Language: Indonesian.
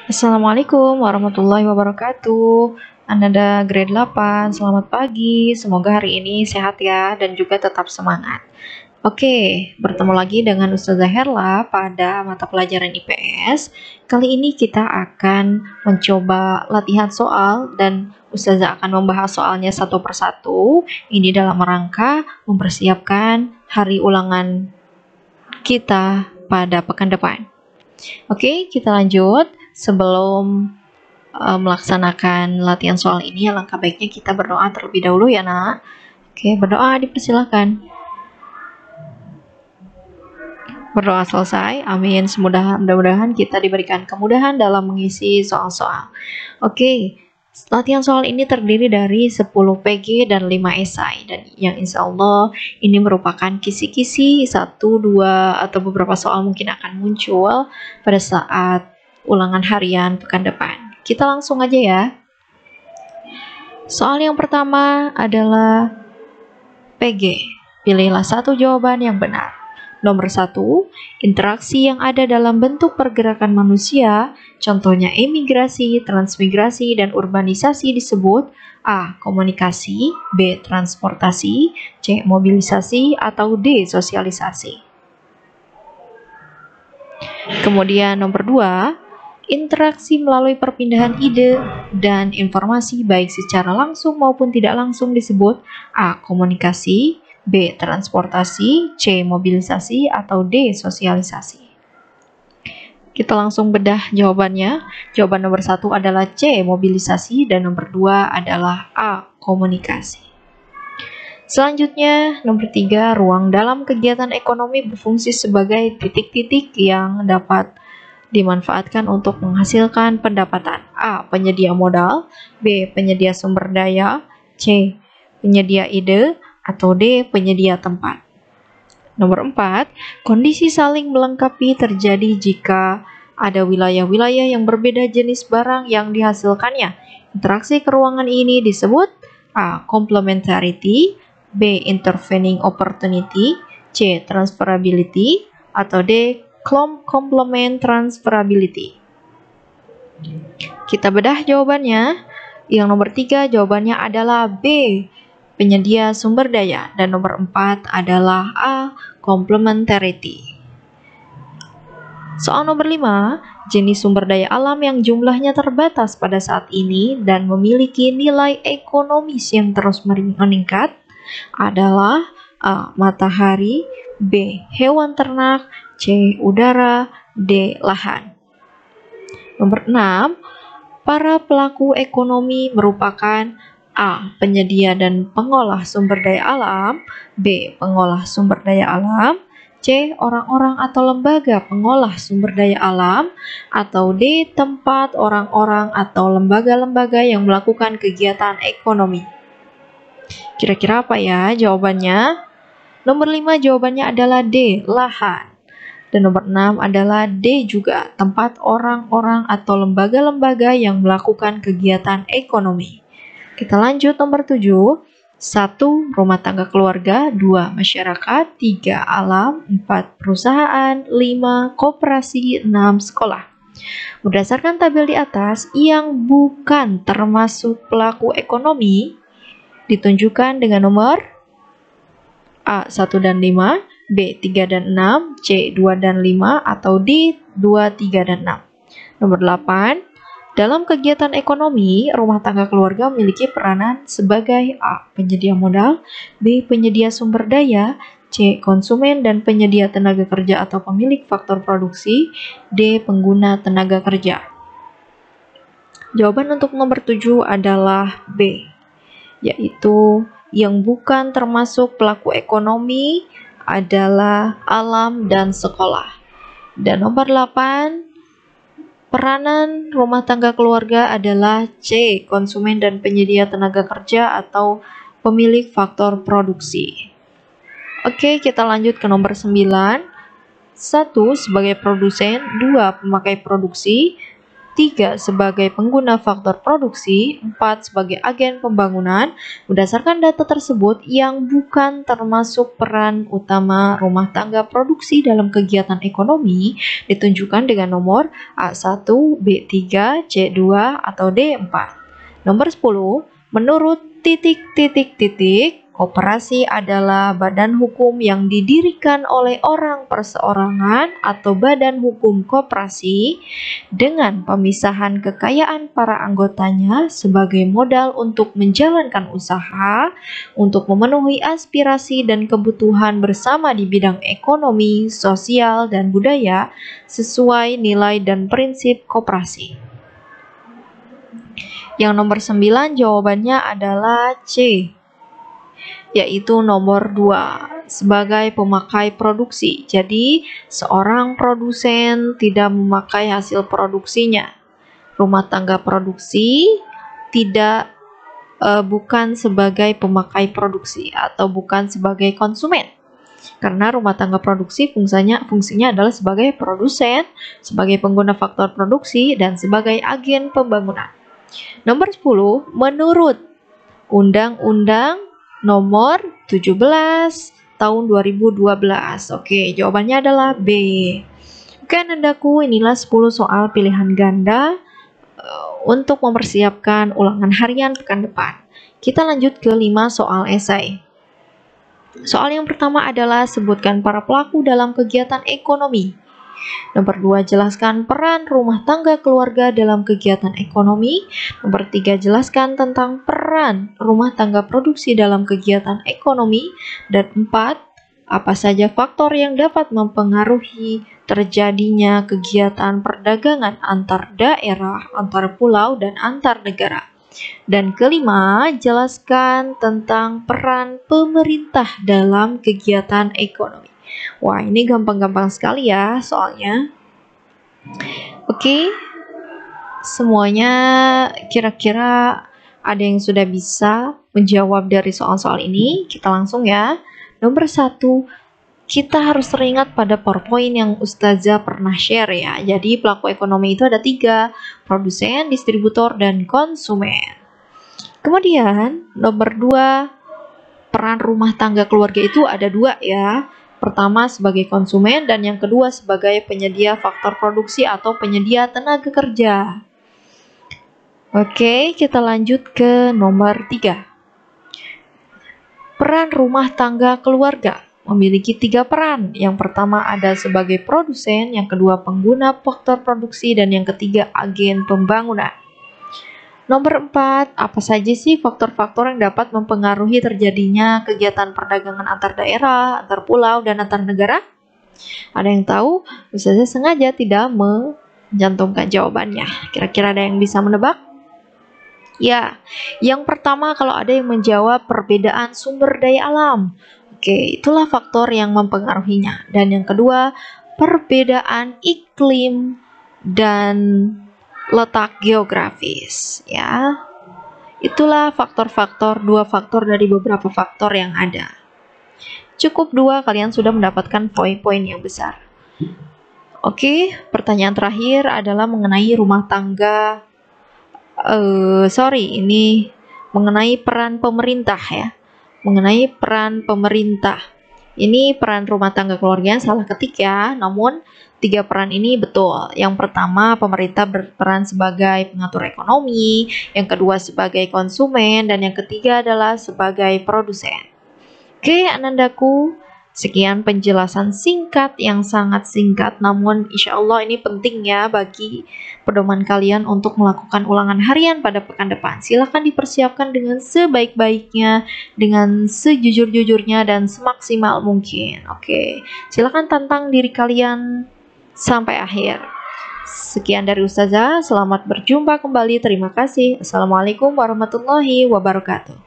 Assalamualaikum warahmatullahi wabarakatuh. Ananda grade 8, selamat pagi. Semoga hari ini sehat ya dan juga tetap semangat. Oke, bertemu lagi dengan Ustazah Herla pada mata pelajaran IPS. Kali ini kita akan mencoba latihan soal dan Ustazah akan membahas soalnya satu persatu. Ini dalam rangka mempersiapkan hari ulangan kita pada pekan depan. Oke, kita lanjut. Sebelum melaksanakan latihan soal ini, alangkah baiknya kita berdoa terlebih dahulu ya nak. Oke, berdoa dipersilakan. Berdoa selesai, amin. Mudah-mudahan kita diberikan kemudahan dalam mengisi soal-soal. Oke, latihan soal ini terdiri dari 10 PG dan 5 esai, dan yang insya Allah ini merupakan kisi-kisi 1, 2, atau beberapa soal mungkin akan muncul pada saat ulangan harian pekan depan. Kita langsung aja ya. Soal yang pertama adalah PG. Pilihlah satu jawaban yang benar. Nomor 1, interaksi yang ada dalam bentuk pergerakan manusia, contohnya emigrasi, transmigrasi, dan urbanisasi disebut A. Komunikasi, B. Transportasi, C. Mobilisasi, atau D. Sosialisasi. Kemudian nomor 2, interaksi melalui perpindahan ide dan informasi baik secara langsung maupun tidak langsung disebut A. Komunikasi, B. Transportasi, C. Mobilisasi, atau D. Sosialisasi. Kita langsung bedah jawabannya. Jawaban nomor 1 adalah C. Mobilisasi, dan nomor 2 adalah A. Komunikasi. Selanjutnya, nomor 3, ruang dalam kegiatan ekonomi berfungsi sebagai titik-titik yang dapat dimanfaatkan untuk menghasilkan pendapatan. A. Penyedia modal, B. Penyedia sumber daya, C. Penyedia ide, atau D. Penyedia tempat. Nomor 4, kondisi saling melengkapi terjadi jika ada wilayah-wilayah yang berbeda jenis barang yang dihasilkannya. Interaksi keruangan ini disebut A. Complementarity, B. Intervening opportunity, C. Transferability, atau D. Complement transferability. Kita bedah jawabannya. Yang nomor 3 jawabannya adalah B. Penyedia sumber daya, dan nomor 4 adalah A. Complementarity. Soal nomor 5, jenis sumber daya alam yang jumlahnya terbatas pada saat ini dan memiliki nilai ekonomis yang terus meningkat adalah A. Matahari, B. Hewan ternak, C. Udara, D. Lahan. Nomor 6, para pelaku ekonomi merupakan A. Penyedia dan pengolah sumber daya alam, B. Pengolah sumber daya alam, C. Orang-orang atau lembaga pengolah sumber daya alam, atau D. Tempat orang-orang atau lembaga-lembaga yang melakukan kegiatan ekonomi. Kira-kira apa ya jawabannya? Nomor 5 jawabannya adalah D. Lahan. Dan nomor 6 adalah D juga, tempat orang-orang atau lembaga-lembaga yang melakukan kegiatan ekonomi. Kita lanjut nomor 7. 1. Rumah tangga keluarga, 2. Masyarakat, 3. Alam, 4. Perusahaan, 5. Koperasi, 6. Sekolah. Berdasarkan tabel di atas, yang bukan termasuk pelaku ekonomi ditunjukkan dengan nomor A. 1 dan 5, B. 3 dan 6, C. 2 dan 5, atau D. 2, 3, dan 6. Nomor 8, dalam kegiatan ekonomi, rumah tangga keluarga memiliki peranan sebagai A. Penyedia modal, B. Penyedia sumber daya, C. Konsumen dan penyedia tenaga kerja atau pemilik faktor produksi, D. Pengguna tenaga kerja. Jawaban untuk nomor 7 adalah B, yaitu yang bukan termasuk pelaku ekonomi adalah alam dan sekolah. Dan nomor 8, peranan rumah tangga keluarga adalah C. Konsumen dan penyedia tenaga kerja atau pemilik faktor produksi. Oke, kita lanjut ke nomor 9. 1. Sebagai produsen, 2. Pemakai produksi, 3 sebagai pengguna faktor produksi, 4 sebagai agen pembangunan. Berdasarkan data tersebut, yang bukan termasuk peran utama rumah tangga produksi dalam kegiatan ekonomi ditunjukkan dengan nomor A1, B3, C2, atau D4. Nomor 10, menurut koperasi adalah badan hukum yang didirikan oleh orang perseorangan atau badan hukum koperasi dengan pemisahan kekayaan para anggotanya sebagai modal untuk menjalankan usaha, untuk memenuhi aspirasi dan kebutuhan bersama di bidang ekonomi, sosial, dan budaya sesuai nilai dan prinsip koperasi. Yang nomor 9 jawabannya adalah C, yaitu nomor 2 sebagai pemakai produksi. Jadi seorang produsen tidak memakai hasil produksinya. Rumah tangga produksi bukan sebagai pemakai produksi atau bukan sebagai konsumen. Karena rumah tangga produksi fungsinya adalah sebagai produsen, sebagai pengguna faktor produksi, dan sebagai agen pembangunan. Nomor 10, menurut Undang-Undang Nomor 17 tahun 2012. Oke, jawabannya adalah B. Oke, Anandaku, inilah 10 soal pilihan ganda untuk mempersiapkan ulangan harian pekan depan. Kita lanjut ke 5 soal esai. Soal yang pertama adalah sebutkan para pelaku dalam kegiatan ekonomi. Nomor 2, jelaskan peran rumah tangga keluarga dalam kegiatan ekonomi. Nomor 3, jelaskan tentang peran rumah tangga produksi dalam kegiatan ekonomi. Dan 4, apa saja faktor yang dapat mempengaruhi terjadinya kegiatan perdagangan antar daerah, antar pulau, dan antar negara. Dan kelima, jelaskan tentang peran pemerintah dalam kegiatan ekonomi. Wah, ini gampang-gampang sekali ya soalnya. Oke, semuanya kira-kira ada yang sudah bisa menjawab dari soal-soal ini. Kita langsung ya. Nomor 1, kita harus teringat pada PowerPoint yang Ustazah pernah share ya. Jadi pelaku ekonomi itu ada 3, produsen, distributor, dan konsumen. Kemudian nomor 2, peran rumah tangga keluarga itu ada 2 ya. Pertama sebagai konsumen dan yang kedua sebagai penyedia faktor produksi atau penyedia tenaga kerja. Oke, kita lanjut ke nomor 3. Peran rumah tangga keluarga memiliki 3 peran. Yang pertama ada sebagai produsen, yang kedua pengguna faktor produksi, dan yang ketiga agen pembangunan. Nomor 4, apa saja sih faktor-faktor yang dapat mempengaruhi terjadinya kegiatan perdagangan antar daerah, antar pulau, dan antar negara? Ada yang tahu? Ustazah sengaja tidak mencantumkan jawabannya. Kira-kira ada yang bisa menebak? Ya, yang pertama kalau ada yang menjawab perbedaan sumber daya alam. Oke, itulah faktor yang mempengaruhinya. Dan yang kedua, perbedaan iklim dan letak geografis ya. Itulah faktor-faktor, 2 faktor dari beberapa faktor yang ada. Cukup 2, kalian sudah mendapatkan poin-poin yang besar. Oke, pertanyaan terakhir adalah mengenai rumah tangga. Ini mengenai peran pemerintah ya. Mengenai peran pemerintah. Ini peran rumah tangga keluarga salah ketik ya, namun 3 peran ini betul. Yang pertama, pemerintah berperan sebagai pengatur ekonomi, yang kedua sebagai konsumen, dan yang ketiga adalah sebagai produsen. Oke, Anandaku, sekian penjelasan singkat yang sangat singkat, namun insya Allah ini penting ya bagi pedoman kalian untuk melakukan ulangan harian pada pekan depan. Silahkan dipersiapkan dengan sebaik-baiknya, dengan sejujur-jujurnya, dan semaksimal mungkin. Oke, silahkan tantang diri kalian sampai akhir. Sekian dari Ustazah, selamat berjumpa kembali. Terima kasih. Assalamualaikum warahmatullahi wabarakatuh.